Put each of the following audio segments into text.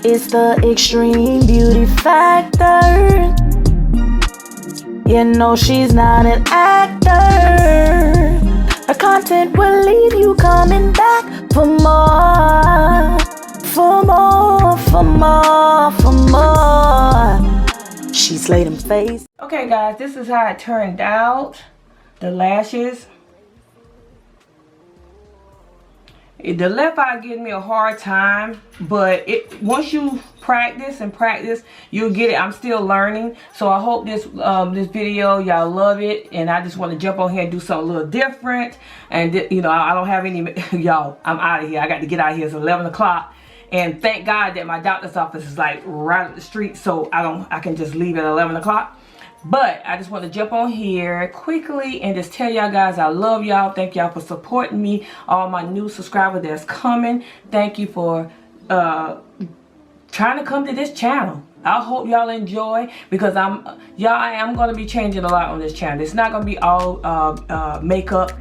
It's the extreme beauty factor. You know she's not an actor. Her content will leave you coming back for more, for more, for more, for more. She slayed them face. Okay guys, this is how it turned out. The lashes. The left eye gives me a hard time, but once you practice and practice, you'll get it. I'm still learning, so I hope this video y'all love it, and I just want to jump on here and do something a little different. And you know, I don't have any y'all. I'm out of here. I got to get out of here. It's 11 o'clock, and thank God that my doctor's office is like right up the street, so I can just leave at 11 o'clock. But I just want to jump on here quickly and just tell y'all guys I love y'all. Thank y'all for supporting me. All my new subscribers that's coming. Thank you for trying to come to this channel. I hope y'all enjoy, because I am going to be changing a lot on this channel. It's not going to be all makeup,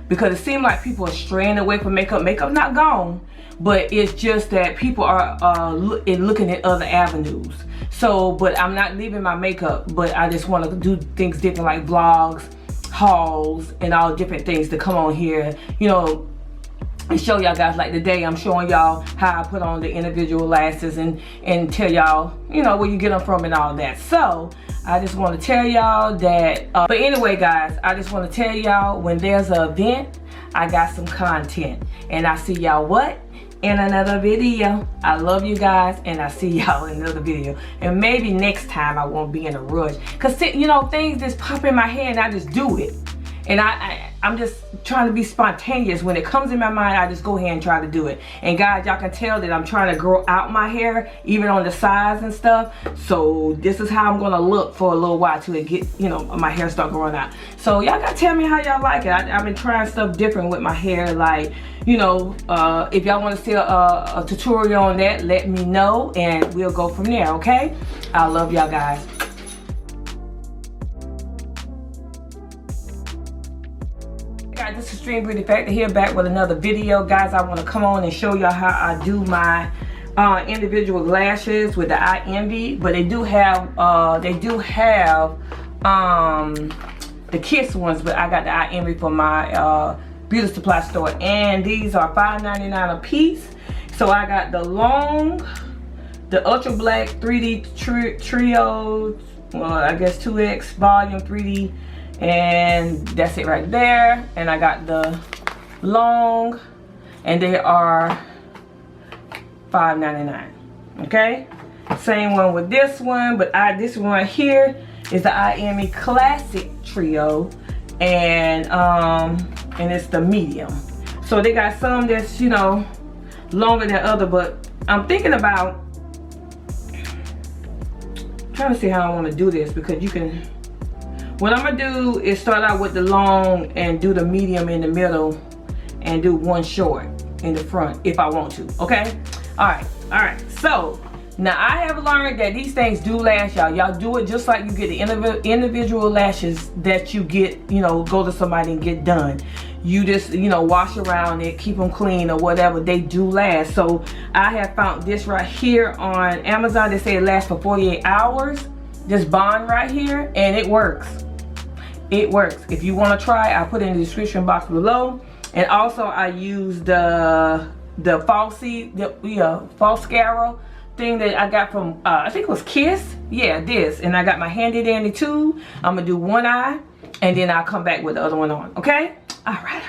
because it seems like people are straying away from makeup. Makeup's not gone, but it's just that people are looking at other avenues. So, but I'm not leaving my makeup, but I just want to do things different, like vlogs, hauls, and all different things to come on here, you know, and show y'all guys. Like today, I'm showing y'all how I put on the individual lashes and tell y'all, you know, where you get them from and all that. So, I just want to tell y'all that, but anyway guys, I just want to tell y'all, when there's an event, I got some content. And I see y'all what? In another video. I love you guys, and I see y'all in another video. And maybe next time I won't be in a rush, because you know, things just pop in my head and I just do it. And I'm just trying to be spontaneous. When it comes in my mind, I just go ahead and try to do it. And guys, y'all can tell that I'm trying to grow out my hair, even on the sides and stuff. So this is how I'm gonna look for a little while till it get, you know, my hair start growing out. So y'all gotta tell me how y'all like it. I've been trying stuff different with my hair, like, you know, if y'all want to see a tutorial on that, let me know, and we'll go from there. Okay? I love y'all guys. Guys, this is Extreme Beauty Factor here, back with another video. Guys, I want to come on and show y'all how I do my individual lashes with the i.ENVY, but they do have the Kiss ones, but I got the i.ENVY for my beauty supply store, and these are $5.99 a piece. So I got the long, the ultra black 3D trio, well, I guess 2X volume 3D, and that's it right there. And I got the long, and they are $5.99. Okay, same one with this one, but this one right here is the i.ENVY Classic Trio, and it's the medium. So they got some that's, you know, longer than other, but I'm thinking about trying to see how I want to do this, because you can, what I'm gonna do is start out with the long and do the medium in the middle and do one short in the front if I want to. Okay, all right. So now I have learned that these things do last, y'all. Y'all do it just like you get the individual lashes that you get, you know, go to somebody and get done. You just, you know, wash around it, keep them clean or whatever. They do last. So I have found this right here on Amazon. They say it lasts for 48 hours. This bond right here, and it works. It works. If you want to try, I'll put it in the description box below. And also I use the Falscara thing that I got from I think it was Kiss. Yeah, this. And I got my handy dandy tool. I'm gonna do one eye, and then I'll come back with the other one on. Okay? Alright.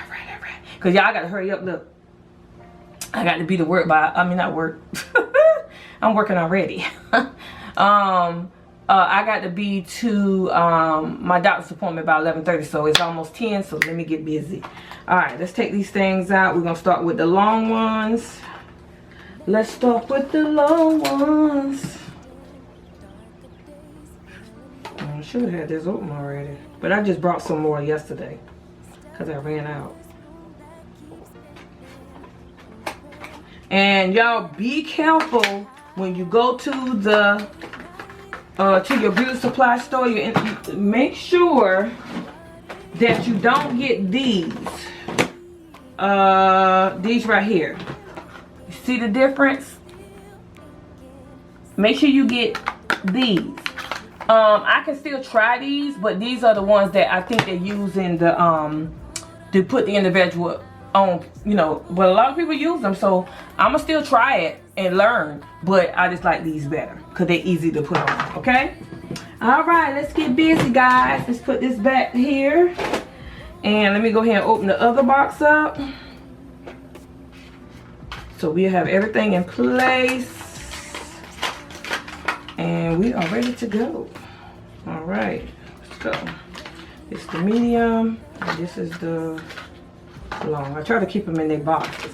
Cause y'all gotta hurry up. Look, I got to be to work by, I mean not work. I'm working already. I got to be to my doctor's appointment by 11:30, so it's almost 10, so let me get busy. Alright, let's take these things out. We're gonna start with the long ones. Let's start with the long ones. I should have had this open already, but I just brought some more yesterday because I ran out. And y'all be careful when you go to the to your beauty supply store. You make sure that you don't get these right here. You see the difference? make sure you get these. I can still try these, but these are the ones that I think they're using the to put the individual on, you know, but a lot of people use them, so I'm gonna still try it and learn, but I just like these better because they're easy to put on. Okay, all right, let's get busy, guys. Let's put this back here, and let me go ahead and open the other box up so we have everything in place and we are ready to go. All right, let's go. It's the medium and this is the long. I try to keep them in their boxes.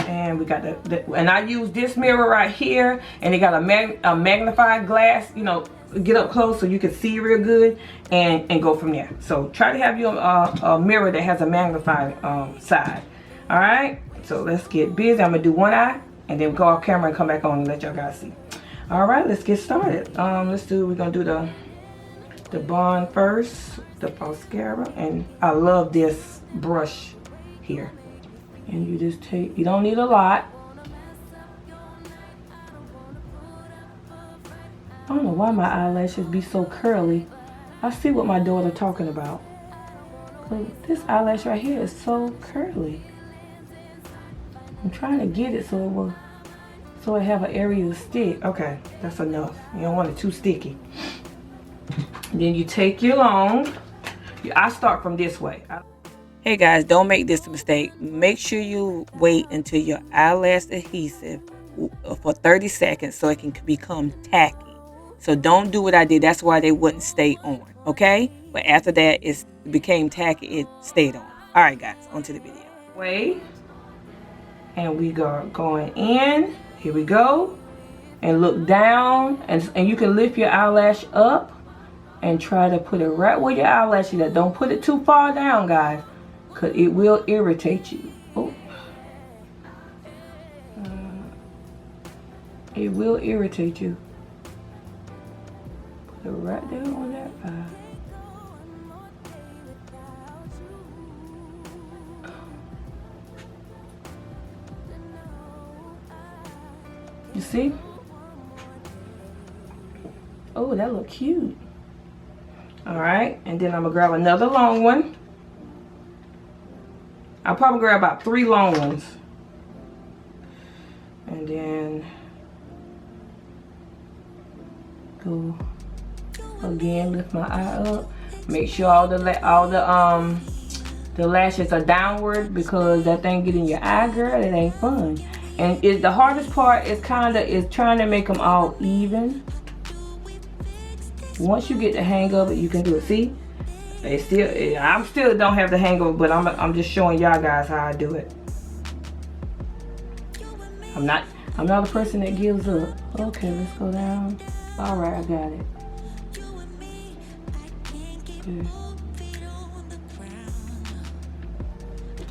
And we got and I use this mirror right here, and it got a magnified glass, you know, get up close so you can see real good and go from there. So try to have you a mirror that has a magnified side. All right, so let's get busy. I'm gonna do one eye and then go off camera and come back on and let y'all guys see. All right, let's get started. We're gonna do the bond first, the mascara, and I love this brush here. And you just take, you don't need a lot. I don't know why my eyelashes be so curly. I see what my daughter talking about. This eyelash right here is so curly. I'm trying to get it so it have an area to stick. Okay, that's enough. You don't want it too sticky. Then you take your long. I start from this way. Hey guys, don't make this mistake. Make sure you wait until your eyelash adhesive for 30 seconds so it can become tacky. So don't do what I did. That's why they wouldn't stay on. Okay? But after that, it became tacky. It stayed on. All right, guys, on to the video. Wait. And we are going in. Here we go. And look down. And you can lift your eyelash up and try to put it right where your eyelash is at. Don't put it too far down, guys, because it will irritate you. Oh. It will irritate you. Put it right there on that eye. You see? Oh, that look cute. All right, and then I'm gonna grab another long one. I'll probably grab about 3 long ones. And then go again, lift my eye up. Make sure all the lashes are downward, because that thing get in your eye, girl. It ain't fun. And the hardest part is trying to make them all even. Once you get the hang of it, you can do it. See, I still don't have the hang of it, but I'm just showing y'all guys how I do it. I'm not a person that gives up. Okay, let's go down. All right, I got it. Good.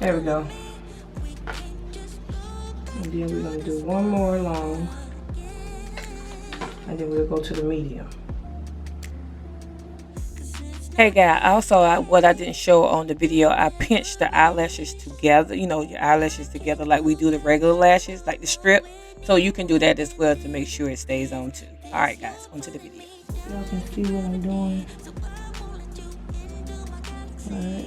There we go. And then we're gonna do one more long, and then we'll go to the medium. Hey guys, also what I didn't show on the video, I pinched the eyelashes together, you know, your eyelashes together like we do the regular lashes, like the strip. So you can do that as well to make sure it stays on too. All right guys, on to the video. Y'all can see what I'm doing. All right.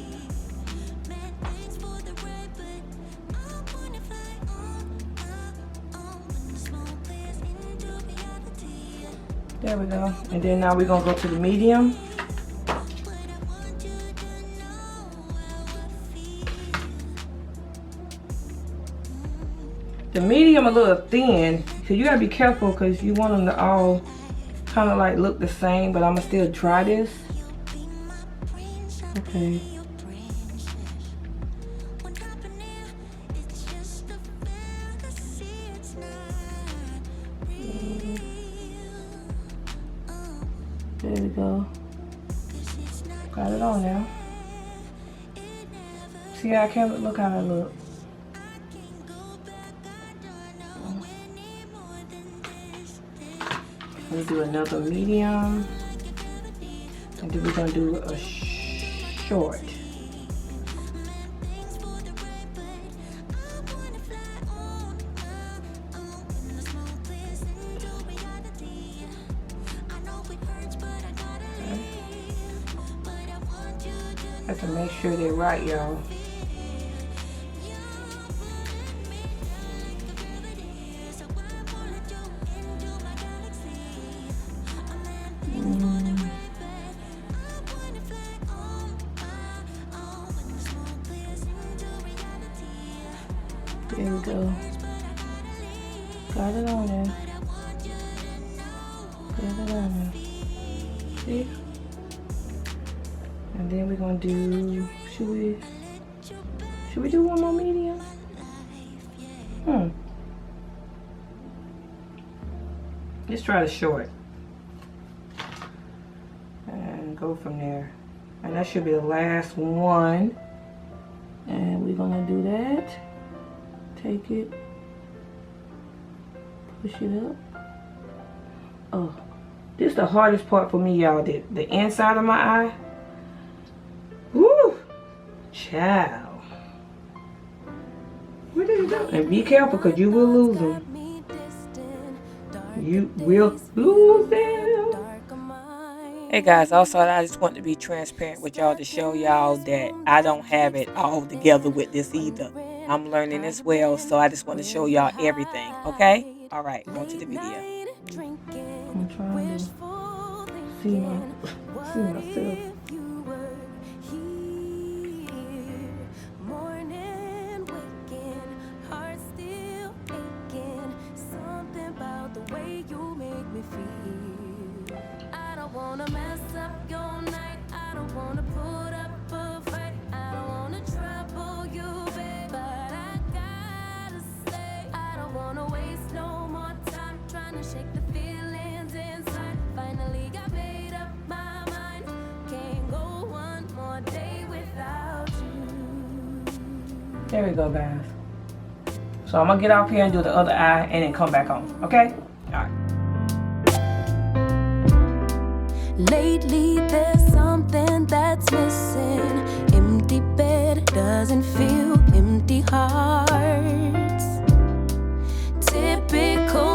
There we go. And then now we're gonna go to the medium. The medium a little thin, so you gotta be careful because you want them to all kind of like look the same, but I'm gonna still try this. Okay. There we go. Got it on now. See how I can look how I look. We'll do another medium, and then we're gonna do a short. Have to make sure they're right, y'all. There we go. Got it on there. Got it on there. See? And then we're gonna do, should we do one more medium? Let's try the short. And go from there. And that should be the last one. And we're gonna do that. Take it. Push it up. Oh, this is the hardest part for me, y'all. The inside of my eye. Woo! Child. What did it do? And be careful, because you will lose them. You will lose them. Hey guys, also I just want to be transparent with y'all to show y'all that I don't have it all together with this either. I'm learning as well, so I just want to show y'all everything, okay? All right, on to the video. I'm trying to see myself. I don't wanna mess up your night. I don't wanna put up a fight. I don't wanna trouble you, babe. But I gotta say, I don't wanna waste no more time trying to shake the feelings inside. Finally got made up my mind. Can't go one more day without you. There we go, guys. So I'm gonna get off here and do the other eye and then come back on, okay? All right. Lately there's something that's missing. Empty bed doesn't feel empty hearts. Typical